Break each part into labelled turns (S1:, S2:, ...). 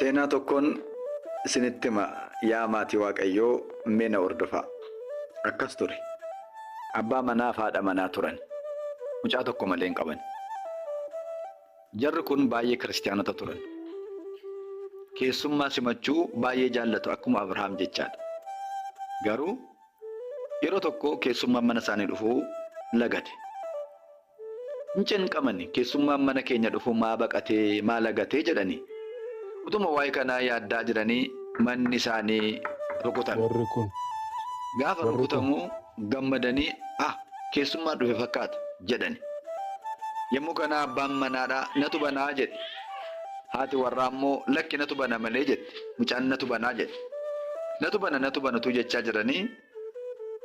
S1: Seenaa tokkoon isinitti hima yaa maatii Waaqayyoo meena hordofaa. Akkas ture. Abbaa manaa fi haadha manaa turan. Mucaa tokko malee hin qaban. Jarri kun baay'ee kiristaanota turan. Keessummaa simachuu baay'ee jaallatu akkuma Abrahaam jechaadha. Garuu yeroo tokko keessummaan mana isaanii dhufuu lagate. Hin cinqamani keessummaan mana keenya dhufuu maa baqatee maa lagatee jedhanii. Utuma waa'ee kanaa yaaddaa jiranii manni isaanii rukutame. Gaafa rukutamu gammadanii keessummaa dhufe fakkaata jedhani. Yommuu kana abbaan manaadhaa natu banaa jedhe. Haati warraa immoo lakki natu bana malee jedhe. Mucaan natu banaa jedhe. Natu banatu jechaa jiranii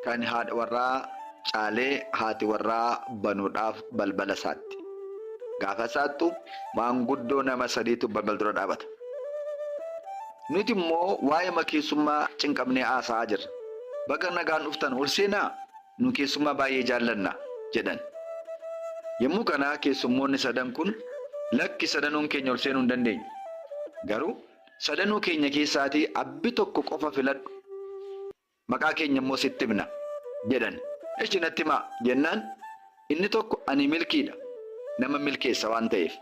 S1: kan haadha warraa caalee haati warraa banuudhaaf balbala isaatti. Gaafa isaattu maanguddoo nama sadiitu balbala dura dhaabata. Nuti immoo waa'ee keessummaa cinqabnee haasa'aa jirra. Baga nagaan dhuftan ol seenaa nu keessummaa baay'ee jaallanna jedhan. Yommuu kana keessummoonni sadan kun lakki sadanuun keenya ol seenuu hin dandeenye. Garuu sadanuu keenya keessaatii abbi tokko qofa filadhu. Maqaa keenya immoo sitti himna jedhan. Echi natti himaa jennaan inni tokko ani milkiidha. Nama milkeessa waan ta'eef.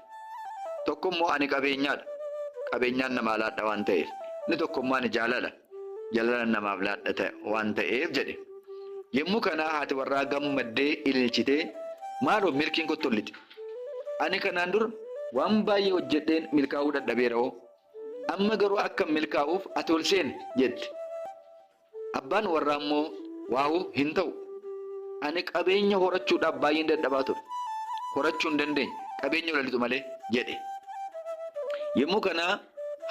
S1: Tokko immoo ani qabeenyaadha. Qabeenyaan namaaf laadha waan ta'eef. Inni tokko immoo ani jaalala. Jaalala namaaf laadha waan ta'eef jedhe. Yommuu kana haati warraa gammaddee ililchitee maaloo milkiin kottoliti. Ani kanaan dura waan baay'ee hojjedheen milkaa'uu dadhabeera hoo. Amma garuu akka milkaa'uuf ati ol seeni jette. Abbaan warraa immoo waa'uu hin ta'u. Ani qabeenya horachuudhaaf baay'een dadhabaa ture. Horachuu hin dandeenye qabeenya olalitu malee jedhe. Yommuu kana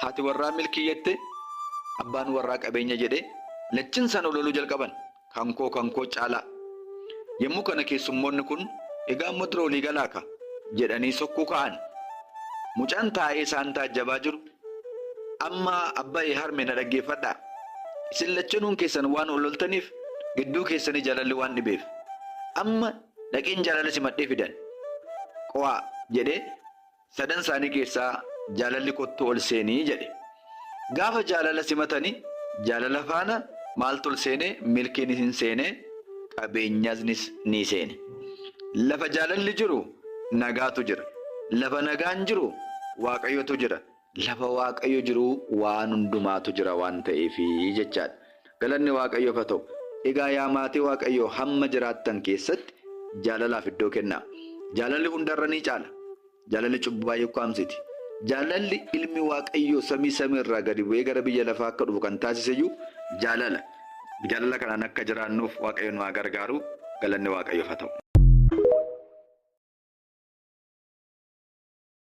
S1: haati warraa milkii jette abbaan warraa qabeenya jedhe lachin sana ololuu jalqaban kankoo caalaa. Yommuu kana keessummoonni kun egaa immoo dura olii galaaka jedhanii sokkuu ka'an. Mucaan taa'ee isaan taajjabaa jiru amma abbaa harmee na dhaggeeffadhaa. Isin lachanuun keessan waan ololtaniif gidduu keessanii jaalalli waan dhibeef amma dhaqeen jaalala simadhee fidan. Qo'aa jedhee sadan isaanii keessaa jaalalli kottuu ol seenii jedhe. Gaafa jaalala simatanii jaalala faana maaltu ol seenee milkiin hin seenee qabeenyasnis ni seene. Lafa jaalalli jiru nagaatu jira. Lafa nagaan jiru waaqayyotu jira. Lafa waaqayyo jiru waan hundumaatu jira waan ta'eefi jechaadha. Galanni waaqayyoof haa ta'u. Egaa yaa maatii waaqayyoo hamma jiraattan keessatti jaalalaaf iddoo kennaa. Jaalalli hundarra ni caala. Jaalalli cubbuu baay'ee ukkaamsiti. Jaalalli ilmi waaqayyoo samii irraa gadi bu'ee gara biyya lafaa akka dhufu kan taasiseyyuu jaalala. Jaalala kanaan akka jiraannuuf waaqayyo nu haa gargaaru. Galanni waaqayyoof haa ta'u.